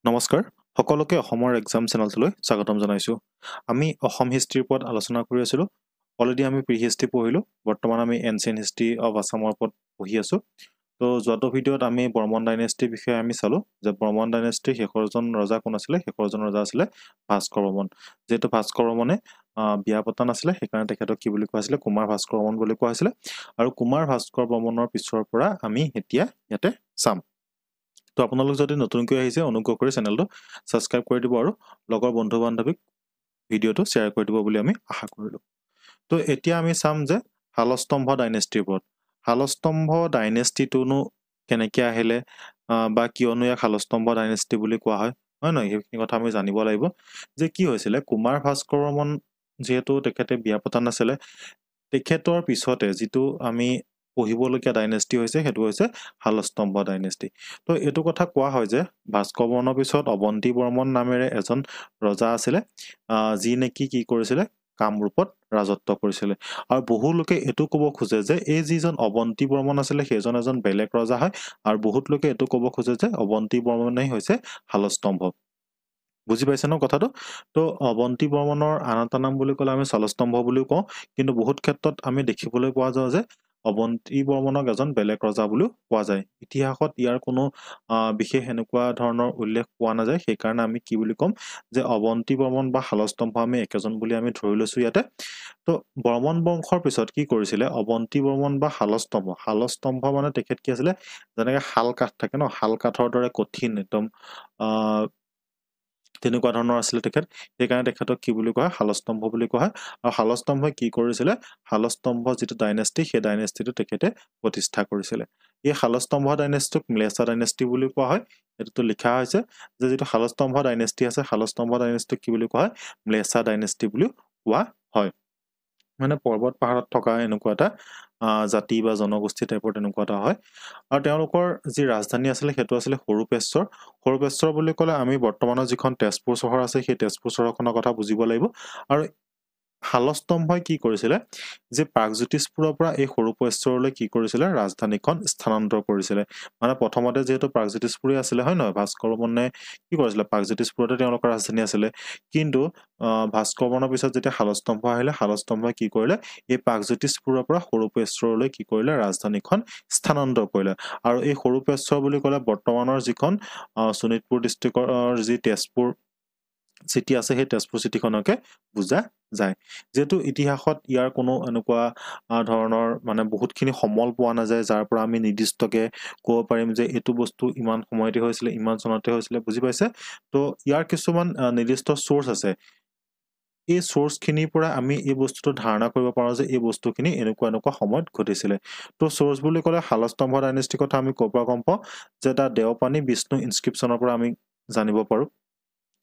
নমস্কাৰ সকলোকে অসমৰ এক্সাম চেনেলটোলৈ স্বাগতম জনাইছোঁ। আমি অসম হিষ্ট্ৰীৰ ওপৰত আলোচনা কৰি আছিলোঁ। অলৰেডি আমি প্ৰি হিষ্ট্ৰী পঢ়িলোঁ। বৰ্তমান আমি এনচিয়েণ্ট হিষ্ট্ৰী অফ আছামৰ ওপৰত পঢ়ি আছোঁ। তো যোৱাটো ভিডিঅ'ত আমি বৰ্মন ডাইনেষ্টিৰ বিষয়ে আমি চালোঁ যে বৰ্মন ডাইনেষ্টিৰ শেষৰজন ৰজা কোন আছিলে। শেষৰজন ৰজা আছিলে ভাস্কৰ বৰ্মন। যিহেতু ভাস্কৰ বৰ্মনে বিয়া পতা নাছিলে, সেইকাৰণে তেখেতক কি বুলি কোৱা হৈছিলে, কুমাৰ ভাস্কৰ বৰ্মন বুলি কোৱা হৈছিলে। আৰু কুমাৰ ভাস্কৰ বৰ্মনৰ পিছৰ পৰা আমি এতিয়া ইয়াতে চাম। তো আপোনালোক যদি নতুনকৈ আহিছে অনুগ্ৰহ কৰি চেনেলটো ছাবস্ক্ৰাইব কৰি দিব আৰু লগৰ বন্ধু বান্ধৱীক ভিডিঅ'টো শ্বেয়াৰ কৰি দিব বুলি আমি আশা কৰিলোঁ। তো এতিয়া আমি চাম যে শালস্তম্ভ ডাইনেষ্টিৰ ওপৰত। শালস্তম্ভ ডাইনেষ্টিটোনো কেনেকৈ আহিলে বা কিয়নো ইয়াক শালস্তম্ভ ডাইনেষ্টি বুলি কোৱা হয়, হয় নহয়, সেইখিনি কথা আমি জানিব লাগিব যে কি হৈছিলে। কুমাৰ ভাস্কৰ বৰ্মন যিহেতু তেখেতে বিয়া পতা নাছিলে, তেখেতৰ পিছতে যিটো আমি পঢ়িবলগীয়া ডাইনেষ্টি হৈছে সেইটো হৈছে শালস্তম্ভ ডাইনেষ্টি। তো এইটো কথা কোৱা হয় যে ভাস্কৰ বৰ্মনৰ পিছত অৱন্তী বৰ্মন নামেৰে এজন ৰজা আছিলে, যি নেকি কি কৰিছিলে, কামৰূপত ৰাজত্ব কৰিছিলে। আৰু বহু লোকে এইটো ক'ব খোজে যে এই যিজন অৱন্তী বৰ্মন আছিলে সেইজন এজন বেলেগ ৰজা হয়, আৰু বহুত লোকে এইটো ক'ব খোজে যে অৱন্তী বৰ্মনেই হৈছে শালস্তম্ভ। বুজি পাইছে ন কথাটো? তো অৱন্তী বৰ্মনৰ আন এটা নাম বুলি ক'লে আমি শালস্তম্ভ বুলিও কওঁ, কিন্তু বহুত ক্ষেত্ৰত আমি দেখিবলৈ পোৱা যায় যে অৱন্তী বৰ্মনক এজন বেলেগ ৰজা বুলিও কোৱা যায়। ইতিহাসত ইয়াৰ কোনো বিশেষ এনেকুৱা ধৰণৰ উল্লেখ পোৱা নাযায়, সেইকাৰণে আমি কি বুলি ক'ম যে অৱন্তী বৰ্মন বা শালস্তম্ভ আমি একেজন বুলি আমি ধৰি লৈছোঁ ইয়াতে। তো বৰ্মন বংশৰ পিছত কি কৰিছিলে অৱন্তী বৰ্মন বা শালস্তম্ভ। শালস্তম্ভ মানে তেখেত কি আছিলে, যেনেকৈ শাল কাঠ থাকে ন, শাল কাঠৰ দৰে কঠিন একদম তেনেকুৱা ধৰণৰ আছিলে তেখেত, সেইকাৰণে তেখেতক কি বুলি কোৱা হয়, শালস্তম্ভ বুলি কোৱা হয়। আৰু শালস্তম্ভই কি কৰিছিলে, শালস্তম্ভ যিটো ডাইনেষ্টি সেই ডাইনেষ্টিটো তেখেতে প্ৰতিষ্ঠা কৰিছিলে। এই শালস্তম্ভ ডাইনেষ্টিক ম্লেচ্ছা ডাইনেষ্টি বুলি কোৱা হয়। এইটোতো লিখা হৈছে যে যিটো শালস্তম্ভ ডাইনেষ্টি আছে, শালস্তম্ভ ডাইনেষ্টিক কি বুলি কোৱা হয়, ম্লেচ্ছা ডাইনেষ্টি বুলিও কোৱা হয়। মানে পৰ্বত পাহাৰত থকা এনেকুৱা এটা জাতি বা জনগোষ্ঠী টাইপৰ তেনেকুৱা এটা হয়। আৰু তেওঁলোকৰ যি ৰাজধানী আছিলে সেইটো আছিলে সৰুপেশ্বৰ। সৰুপেশ্বৰ বুলি ক'লে আমি বৰ্তমানৰ যিখন তেজপুৰ চহৰ আছে সেই তেজপুৰ চহৰখনৰ কথা বুজিব লাগিব। আৰু শালস্তম্ভই কি কৰিছিলে যে প্ৰাগজ্যোতিষপুৰৰ পৰা এই সৰুপেশ্বৰলৈ কি কৰিছিলে, ৰাজধানীখন স্থানান্তৰ কৰিছিলে। মানে প্ৰথমতে যিহেতু প্ৰাগজ্যোতিষপুৰেই আছিলে, হয় নহয়, ভাস্কৰ বৰ্মনে কি কৰিছিলে, প্ৰাগজ্যোতিষপুৰতে তেওঁলোকৰ ৰাজধানী আছিলে। কিন্তু ভাস্কৰ বৰ্মনৰ পিছত যেতিয়া শালস্তম্ভ আহিলে, শালস্তম্ভই কি কৰিলে, এই প্ৰাগজ্যোতিষপুৰৰ পৰা সৰুপেশ্বৰলৈ কি কৰিলে, ৰাজধানীখন স্থানান্তৰ কৰিলে। আৰু এই সৰুপেশ্বৰ বুলি ক'লে বৰ্তমানৰ যিখন শোণিতপুৰ ডিষ্ট্ৰিক্টৰ যি তেজপুৰ চিটি আছে সেই তেজপুৰ চিটিখনকে বুজা যায়। যিহেতু ইতিহাসত ইয়াৰ কোনো এনেকুৱা ধৰণৰ মানে বহুতখিনি সমল পোৱা নাযায় যাৰ পৰা আমি নিৰ্দিষ্টকে ক'ব পাৰিম যে এইটো বস্তু ইমান সময়তে হৈছিলে, ইমান চনতে হৈছিলে, বুজি পাইছে? তো ইয়াৰ কিছুমান নিৰ্দিষ্ট চ'ৰ্চ আছে। এই চ'ৰ্চখিনিৰ পৰা আমি এই বস্তুটো ধাৰণা কৰিব পাৰোঁ যে এই বস্তুখিনি এনেকুৱা এনেকুৱা সময়ত ঘটিছিলে। তো চ'ৰ্চ বুলি ক'লে শালস্তম্ভ ডাইনেষ্টিৰ কথা আমি ক'ৰ পৰা গম পাওঁ যে এটা দেওপানী বিষ্ণু ইনস্ক্ৰিপশ্যনৰ পৰা আমি জানিব পাৰোঁ।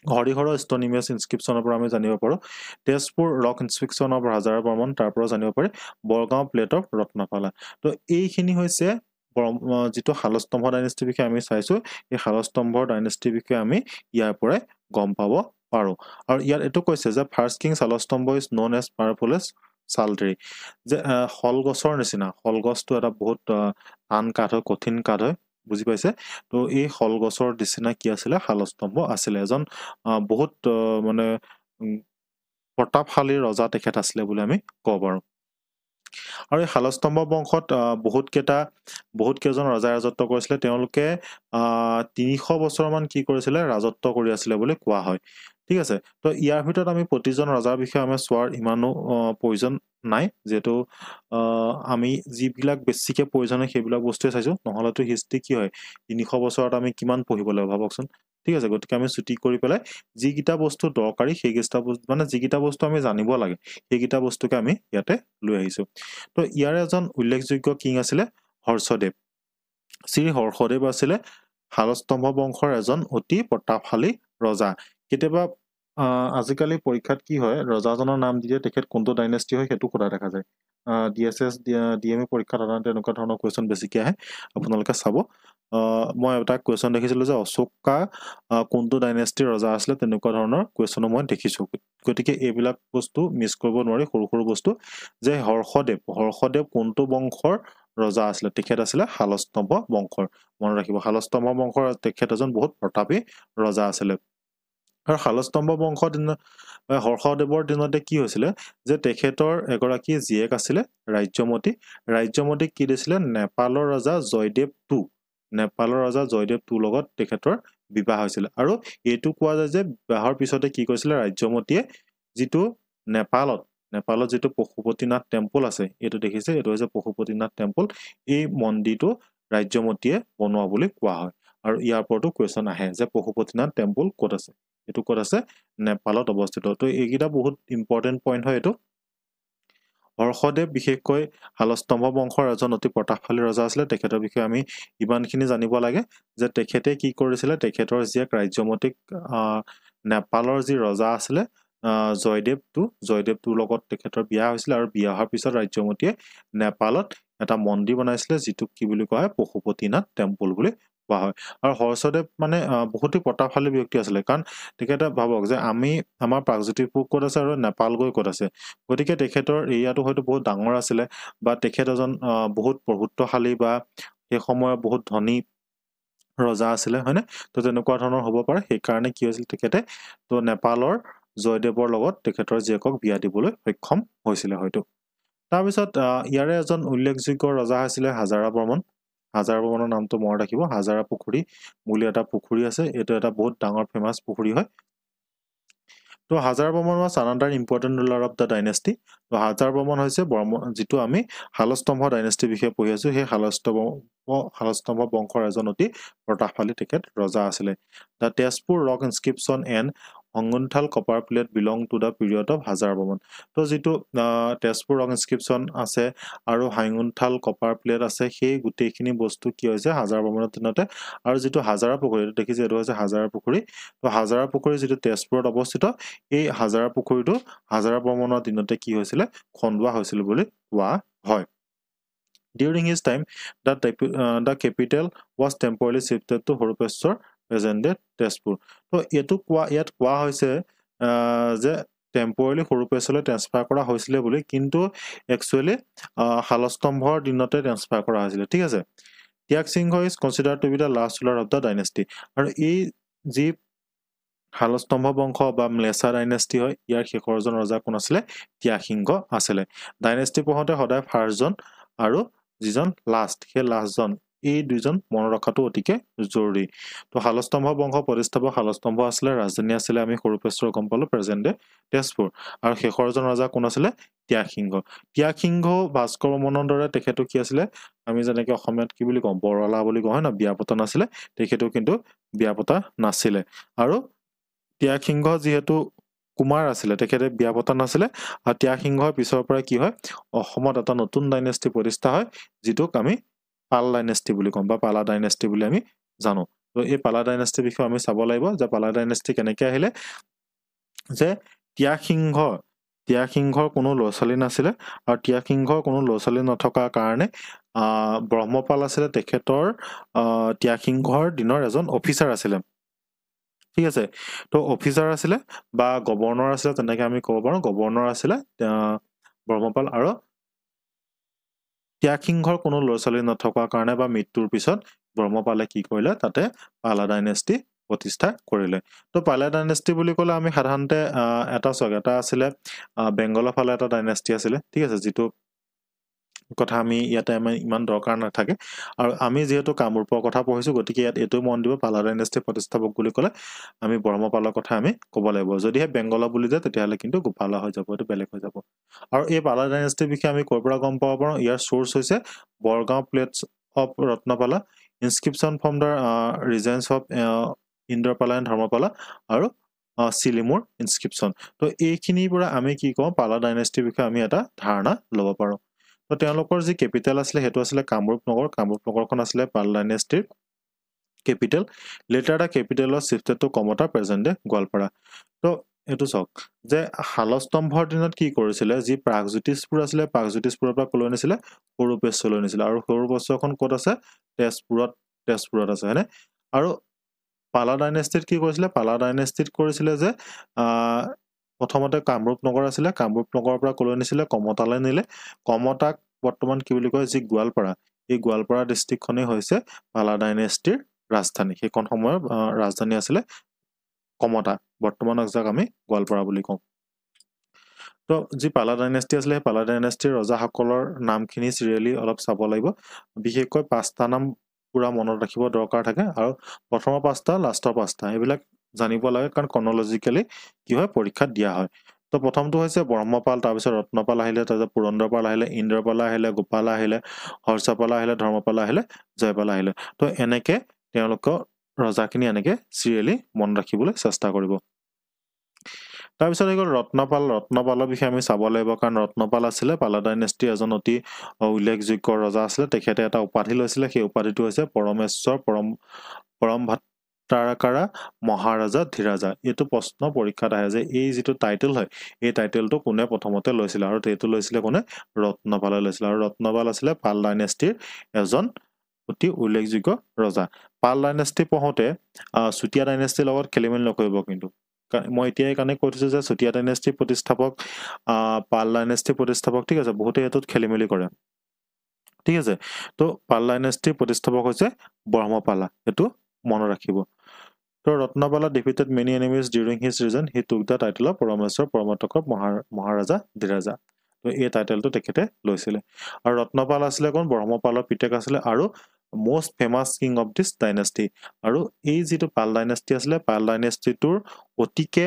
হৰিহৰ ষ্ট'ন ইমেজ ইনস্ক্ৰিপশ্যনৰ পৰা আমি জানিব পাৰোঁ। তেজপুৰ ৰক ইনস্ক্ৰিপশ্যন অফ ৰাজাৰ বৰ্মন, তাৰ পৰা জানিব পাৰি। Bargaon plate of Ratnapala. তো এইখিনি হৈছে যিটো শালস্তম্ভ ডাইনেষ্টিৰ বিষয়ে আমি চাইছোঁ, এই শালস্তম্ভৰ ডাইনেষ্টিৰ বিষয়ে আমি ইয়াৰ পৰাই গম পাব পাৰোঁ। আৰু ইয়াত এইটো কৈছে যে first king Salastambha is known as powerful as sal tree, যে শলগছৰ নিচিনা, শলগছটো এটা বহুত টান কাঠ হয়, কঠিন কাঠ হয়, বুজি পাইছে? তো এই শলগছৰ নিচিনা কি আছিলে, শালস্তম্ভ আছিলে। এজন বহুত মানে প্ৰতাপশালী ৰজা তেখেত আছিলে বুলি আমি ক'ব পাৰোঁ। আৰু এই শালস্তম্ভ বংশত বহুত কেইজন ৰজাই ৰাজত্ব কৰিছিলে। তেওঁলোকে 300 বছৰমান কি কৰিছিলে, ৰাজত্ব কৰি আছিলে বুলি কোৱা হয়। ঠিক আছে, তো ইয়াৰ ভিতৰত আমি প্ৰতিজন ৰজাৰ বিষয়ে আমি চোৱাৰ ইমানো প্ৰয়োজন নাই, যিহেতু আমি যিবিলাক বেছিকৈ প্ৰয়োজন হয় সেইবিলাক বস্তুৱে চাইছোঁ। নহ'লেতো হিষ্ট্ৰী কি হয়, 300 বছৰত আমি কিমান পঢ়িব লাগিব ভাবকচোন। ঠিক আছে, গতিকে আমি ছুটি কৰি পেলাই যিকেইটা বস্তু দৰকাৰী সেইকেইটা বস্তু, মানে যিকেইটা বস্তু আমি জানিব লাগে সেইকেইটা বস্তুকে আমি ইয়াতে লৈ আহিছোঁ। তো ইয়াৰ এজন উল্লেখযোগ্য কিং আছিলে হৰ্ষদেৱ। শ্ৰী হৰ্ষদেৱ আছিলে শালস্তম্ভ বংশৰ এজন অতি প্ৰতাপশালী ৰজা। কেতিয়াবা আজিকালি পৰীক্ষাত কি হয়, ৰজাজনৰ নাম দি দিয়ে, তেখেত কোনটো ডাইনেষ্টি হয় সেইটো সোধা দেখা যায়। DSS DME পৰীক্ষাত সাধাৰণতে এনেকুৱা ধৰণৰ কুৱেশ্যন বেছিকৈ আহে, আপোনালোকে চাব। মই এটা কুৱেশ্যন দেখিছিলোঁ যে অশোকা কোনটো ডাইনেষ্টিৰ ৰজা আছিলে, তেনেকুৱা ধৰণৰ কুৱেশ্যনো মই দেখিছোঁ। গতিকে এইবিলাক বস্তু মিছ কৰিব নোৱাৰি, সৰু সৰু বস্তু। যে হৰ্ষদেৱ কোনটো বংশৰ ৰজা আছিলে তেখেত আছিলে শালস্তম্ভ বংশৰ মনত ৰাখিব শালস্তম্ভ বংশৰ তেখেত এজন বহুত প্ৰতাপী ৰজা আছিলে আৰু শালস্তম্ভ বংশৰ দিনত হৰ্ষদেৱৰ দিনতে কি হৈছিলে যে তেখেতৰ এগৰাকী জীয়েক আছিলে ৰাজ্যমতীক কি দিছিলে নেপালৰ ৰজা জয়দেৱ II লগত তেখেতৰ বিবাহ হৈছিল আৰু এইটো কোৱা যায় যে বিবাহৰ পিছতে কি কৰিছিলে ৰাজ্যমতীয়ে যিটো নেপালত যিটো পশুপতিনাথ টেম্পল আছে এইটো দেখিছে এইটো হৈছে পশুপতিনাথ টেম্পল এই মন্দিৰটো ৰাজ্যমতীয়ে বনোৱা বুলি কোৱা হয় আৰু ইয়াৰ ওপৰতো কুৱেশ্যন আহে যে পশুপতিনাথ টেম্পল ক'ত আছে এইটো ক'ত আছে নেপালত অৱস্থিত তো এইকেইটা বহুত ইম্পৰ্টেণ্ট পইণ্ট হয় এইটো হৰ্ষদেৱ বিশেষকৈ শালস্তম্ভ বংশৰ এজন অতি প্ৰতাপশালী ৰজা আছিলে তেখেতৰ বিষয়ে আমি ইমানখিনি জানিব লাগে যে তেখেতে কি কৰিছিলে তেখেতৰ জীয়েক ৰাজ্যমতীক নেপালৰ যি ৰজা আছিলে জয়দেৱ II লগত তেখেতৰ বিয়া হৈছিলে আৰু বিয়া হোৱাৰ পিছত ৰাজ্যমতীয়ে নেপালত এটা মন্দিৰ বনাইছিলে যিটোক কি বুলি কোৱা হয় পশুপতিনাথ টেম্পল বুলি কোৱা হয় আৰু হৰ্ষদেৱ মানে বহুতো প্ৰতাপশালী ব্যক্তি আছিলে কাৰণ তেখেতে ভাবক যে আমাৰ প্ৰাগজ্যোতিষপুৰ ক'ত আছে আৰু নেপাল গৈ ক'ত আছে গতিকে তেখেতৰ এৰিয়াটো হয়তো বহুত ডাঙৰ আছিলে বা তেখেত এজন বহুত প্ৰভুত্বশালী বা সেই সময়ৰ বহুত ধনী ৰজা আছিলে হয়নে তো তেনেকুৱা ধৰণৰ হ'ব পাৰে সেইকাৰণে কি হৈছিল তেখেতে তো নেপালৰ জয়দেৱৰ লগত তেখেতৰ জীয়েকক বিয়া দিবলৈ সক্ষম হৈছিলে হয়তো তাৰপিছত ইয়াৰে এজন উল্লেখযোগ্য ৰজা হৈছিলে হাজাৰা বৰ্মনৰ নামটো মনত ৰাখিব হাজাৰা পুখুৰী বুলি এটা পুখুৰী আছে এইটো এটা বহুত ডাঙৰ ফেমাছ পুখুৰী হয় তো Hazara Barman was another important ruler of the dynasty তো হাজাৰা বৰ্মন হৈছে যিটো আমি শালস্তম্ভ ডাইনেষ্টিৰ বিষয়ে পঢ়ি আছো সেই শালস্তম্ভ বংশৰ এজন অতি প্ৰতাপশালী তেখেত ৰজা আছিলে the Tezpur rock inscription and Hayunthal copper plate belong to the period of Harjara Varman তো যিটো তেজপুৰ ৰক ইনস্ক্ৰিপশ্যন আছে আৰু হাইঙুন্থাল কপাৰ প্লেট আছে সেই গোটেইখিনি বস্তু কি হৈছে হাজাৰা বৰ্মনৰ দিনতে আৰু যিটো হাজাৰা পুখুৰী এইটো দেখিছে এইটো হৈছে হাজাৰা পুখুৰী তো হাজাৰা পুখুৰী যিটো তেজপুৰত অৱস্থিত এই হাজাৰা পুখুৰীটো হাজাৰা বৰ্মনৰ দিনতে কি হৈছিলে খন্দোৱা হৈছিল বুলি কোৱা হয় During his time, the capital was temporarily shifted to Horupeshwar, present-day Tezpur. So, ইয়াত কোৱা হৈছে যে টেম্পৰেলি সৰুপেশ্বৰলৈ ট্ৰেন্সফাৰ কৰা হৈছিলে বুলি কিন্তু একচুৱেলি শালস্তম্ভৰ দিনতে ট্ৰেন্সফাৰ কৰা হৈছিলে ঠিক আছে Tyaga Singha is considered to be the last ruler of the dynasty আৰু এই যি শালস্তম্ভ বংশ বা ম্লেছা ডাইনেষ্টি হয় ইয়াৰ শেষৰজন ৰজা কোন আছিলে ত্যাগ সিংহ আছিলে ডাইনেষ্টি পঢ়োঁতে সদায় ফাৰ্ষ্টজন আৰু যিজন সেই লাষ্টজন এই দুইজন মনত ৰখাটো অতিকে জৰুৰী তো শালস্তম্ভ বংশ প্ৰতিষ্ঠাপক শালস্তম্ভ আছিলে ৰাজধানী আছিলে আমি সৰুপেশ্বৰ গম পালো প্ৰেজেণ্ট ডে তেজপুৰ আৰু শেষৰজন ৰজা কোন আছিলে ত্যাগ সিংহ ভাস্কৰ বৰ্মনৰ দৰে তেখেতো কি আছিলে আমি যেনেকৈ অসমীয়াত কি বুলি কওঁ বৰলা বুলি কওঁ হয় ন বিয়া পতা নাছিলে তেখেতো কিন্তু বিয়া পতা নাছিলে আৰু ত্যাগ সিংহ যিহেতু কুমাৰ আছিলে তেখেতে বিয়া পতা নাছিলে আৰু ত্যাগ সিংহৰ পিছৰ পৰা কি হয় অসমত এটা নতুন ডাইনেষ্টি প্ৰতিষ্ঠা হয় যিটোক আমি পাল ডাইনেষ্টি বুলি কওঁ বা পালা ডাইনেষ্টি বুলি আমি জানো তো এই পালা ডাইনেষ্টিৰ বিষয়ে আমি চাব লাগিব যে পালা ডাইনেষ্টি কেনেকৈ আহিলে যে ত্যাগ সিংহৰ কোনো ল'ৰা ছোৱালী নাছিলে আৰু ত্যাগ সিংহৰ কোনো ল'ৰা ছোৱালী নথকাৰ কাৰণে ব্ৰহ্মপাল আছিলে তেখেতৰ ত্যাগ সিংহৰ দিনৰ এজন অফিচাৰ আছিলে ঠিক আছে তো অফিচাৰ আছিলে বা গভৰ্ণৰ আছিলে তেনেকৈ আমি ক'ব পাৰোঁ গভৰ্ণৰ আছিলে ব্ৰহ্মপাল আৰু ত্যাগ সিংহৰ কোনো ল'ৰা ছোৱালী নথকাৰ কাৰণে বা মৃত্যুৰ পিছত ব্ৰহ্মপালে কি কৰিলে তাতে পালা ডাইনেষ্টি প্ৰতিষ্ঠা কৰিলে তো পালা ডাইনেষ্টি বুলি ক'লে আমি সাধাৰণতে এটা আছিলে বেংগলৰ ফালে এটা ডাইনেষ্টি আছিলে ঠিক আছে যিটো কথা আমি ইয়াতে আমাৰ ইমান দৰকাৰ নাথাকে আৰু আমি যিহেতু কামৰূপৰ কথা পঢ়িছোঁ গতিকে ইয়াত এইটো মন দিব পালা ডাইনেষ্টি প্ৰতিষ্ঠাপক বুলি ক'লে আমি ব্ৰহ্মপালৰ কথা আমি ক'ব লাগিব যদিহে বেংগল বুলি যায় তেতিয়াহ'লে কিন্তু গোপালা হৈ যাব এইটো বেলেগ হৈ যাব আৰু এই পালা ডাইনেষ্টিৰ বিষয়ে আমি ক'ৰ পৰা গম পাব পাৰোঁ ইয়াৰ চ'ৰ্চ হৈছে Bargaon plates of Ratnapala inscription from the reigns of Indrapala and Dharmapala আৰু চিলিমুৰ ইনস্ক্ৰিপশ্যন তো এইখিনিৰ পৰা আমি কি কওঁ পালা ডাইনেষ্টিৰ বিষয়ে আমি এটা ধাৰণা ল'ব পাৰোঁ তো তেওঁলোকৰ যি কেপিটেল আছিলে সেইটো আছিলে কামৰূপ নগৰখন আছিলে পাল ডাইনেষ্টিৰ capital later the capital of shifted to Kamata present day Goalpara তো এইটো চাওক যে শালস্তম্ভৰ দিনত কি কৰিছিলে যি প্ৰাগজ্যোতিষপুৰ আছিলে প্ৰাগজ্যোতিষপুৰৰ পৰা ক'লৈ নিছিলে সৰুপেশ্বৰলৈ নিছিলে আৰু সৰুপেশ্বৰখন ক'ত আছে তেজপুৰত আছে হয়নে আৰু পালা ডাইনেষ্টিত কি কৰিছিলে পালা ডাইনেষ্টিত কৰিছিলে যে প্ৰথমতে কামৰূপ নগৰ আছিলে কামৰূপ নগৰৰ পৰা ক'লৈ নিছিলে কমতালৈ নিলে কমতাক বৰ্তমান কি বুলি কয় যি গোৱালপাৰা এই গোৱালপাৰা ডিষ্ট্ৰিক্টখনেই হৈছে পালা ডাইনেষ্টিৰ ৰাজধানী সেইখন সময়ৰ ৰাজধানী আছিলে কমতা বৰ্তমানক যাক আমি গোৱালপাৰা বুলি কওঁ তো যি পালা ডাইনেষ্টি আছিলে পালা ডাইনেষ্টিৰ ৰজাসকলৰ নামখিনি চিৰিয়েলি অলপ চাব লাগিব বিশেষকৈ পাঁচটা নাম পুৰা মনত ৰাখিব দৰকাৰ থাকে আৰু প্ৰথমৰ পাঁচটা লাষ্টৰ পাঁচটা এইবিলাক জানিব লাগে কাৰণ ক্ৰনলজিক্যালি কি হয় পৰীক্ষাত দিয়া হয় তো প্ৰথমটো হৈছে ব্ৰহ্মপাল তাৰপিছত ৰত্নপাল আহিলে তাৰপিছত পুৰন্দৰপাল আহিলে ইন্দ্ৰপাল আহিলে গোপাল আহিলে হৰ্ষপাল আহিলে ধৰ্মপাল আহিলে জয়পাল আহিলে তো এনেকে তেওঁলোকৰ ৰজাখিনি এনেকে চিৰিয়েলি মন ৰাখিবলৈ চেষ্টা কৰিব তাৰপিছত গ'ল ৰত্নপালৰ বিষয়ে আমি চাব লাগিব কাৰণ ৰত্নপাল আছিলে পালা ডাইনেষ্টিৰ এজন অতি উল্লেখযোগ্য ৰজা আছিলে তেখেতে এটা উপাধি লৈছিলে সেই উপাধিটো হৈছে পৰমেশ্বৰ পৰম ভাত্তাৰকাৰা মহাৰাজা ধীৰাজা এইটো প্ৰশ্ন পৰীক্ষাত আহে যে এই যিটো টাইটেল হয় এই টাইটেলটো কোনে প্ৰথমতে লৈছিলে আৰু এইটো লৈছিলে কোনে ৰত্নপালে লৈছিলে আৰু ৰত্নপাল আছিলে পাল ডাইনেষ্টিৰ এজন অতি উল্লেখযোগ্য ৰজা পাল ডাইনেষ্টি পঢ়োতে চুতীয়া ডাইনেষ্টিৰ লগত খেলিমেলি নকৰিব কিন্তু মই এতিয়াই কাৰণে কৈ থৈছো যে চুতীয়া ডাইনেষ্টিৰ প্ৰতিষ্ঠাপক পাল ডাইনেষ্টিৰ প্ৰতিষ্ঠাপক ঠিক আছে বহুতে এইটোত খেলিমেলি কৰে ঠিক আছে তো পাল ডাইনেষ্টিৰ প্ৰতিষ্ঠাপক হৈছে ব্ৰহ্মপালা এইটো মনত ৰাখিব তো Ratnapala defeated many enemies during his reign he took the title of পৰমেশ্বৰ পৰমতকৰ মহাৰাজা ধীৰাজা তো এই টাইটেলটো তেখেতে লৈছিলে আৰু ৰত্নপাল আছিলে কোন ব্ৰহ্মপালৰ পিতেক আছিলে আৰু most famous king of this dynasty আৰু এই যিটো পাল ডাইনেষ্টি আছিলে পাল ডাইনেষ্টিটোৰ অতিকে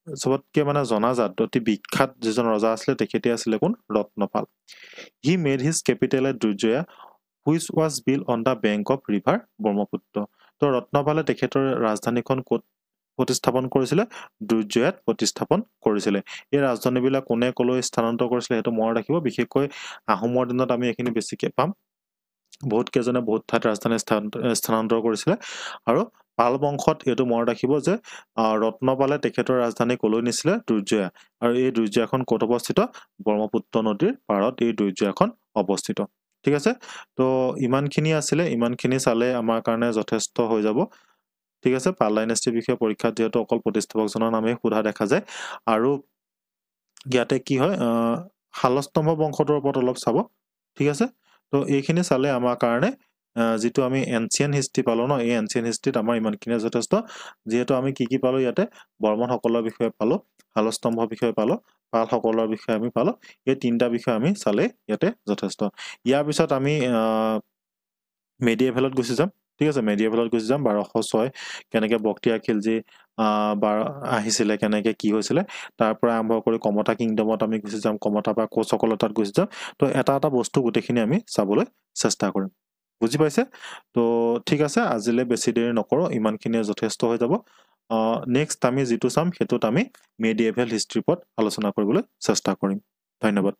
সবতকে মানে জনাজাত অতি বিখ্যাত যিজন ৰজা আছিলে তেখেতে আছিলে কোন Ratnapal he made his capital at Durjaya which was built on the bank of river Brahmaputra তো ৰত্নপালে তেখেতৰ ৰাজধানীখন ক'ত প্ৰতিস্থাপন কৰিছিলে দুৰ্জয়াত প্ৰতিস্থাপন কৰিছিলে এই ৰাজধানীবিলাক কোনে কলৈ স্থানান্তৰ কৰিছিলে সেইটো মনত ৰাখিব বিশেষকৈ আহোমৰ দিনত আমি এখিনি বেছিকে পাম বহুত কেজনে বহুত ঠাইত ৰাজধানী স্থানান্তৰ কৰিছিলে আৰু পাল বংশত এইটো মনত ৰাখিব যে ৰত্নপালে তেখেতৰ ৰাজধানী কলৈ নিছিলে দুৰ্জয়া আৰু এই দুৰ্জয়াখন ক'ত অৱস্থিত ব্ৰহ্মপুত্ৰ নদীৰ পাৰত এই দুৰ্জয়াখন অৱস্থিত ঠিক আছে তো ইমানখিনি আছিলে ইমানখিনি চালে আমাৰ কাৰণে যথেষ্ট হৈ যাব ঠিক আছে পাল ডাইনেষ্টিৰ বিষয়ে পৰীক্ষাত যেহেতু অকল প্ৰতিষ্ঠাপকজনৰ নামে সোধা দেখা যায় আৰু ইয়াতে কি হয় শালস্তম্ভ বংশটোৰ ওপৰত অলপ চাব ঠিক আছে তো এইখিনি চালে আমাৰ কাৰণে যেটো আমি এনচিয়েন্ট হিষ্ট্ৰি পালো ন এই এনচিয়েন্ট হিষ্ট্ৰিত আমাৰ ইমানখিনি যথেষ্ট যেহেতু আমি কি পালো ইয়াতে বৰ্মন সকলৰ বিষয়ে পালো শালস্তম্ভ বিষয়ে পালো পাল সকলৰ বিষয়ে আমি পালো এই তিনটা বিষয় আমি চালে ইয়াতে যথেষ্ট ইয়াৰ পিছত আমি মেডিয়েভেলত গুছি যাম ঠিক আছে মেডিয়েভেলত গুছি যাম 1206 কেনেকে বক্তিয়াৰ খিলজি আহিছিলে কেনেকে কি হৈছিলে তাৰ পৰা আৰম্ভ কৰি কমতা কিংডমত আমি গুছি যাম কমতা বা কোচসকলতাত গুছি যাম তো এটা বস্তু গুটেখিনি আমি চাবলৈ চেষ্টা কৰিম বুজি পাইছে তো ঠিক আছে আজিলে বেছি দেৰি নকৰো ইমানখিনি যথেষ্ট হৈ যাব নেক্সট আমি যেটো চাম হেতুত আমি মেডিয়েভেল হিষ্ট্ৰি ওপৰত আলোচনা কৰিবলৈ চেষ্টা কৰিম ধন্যবাদ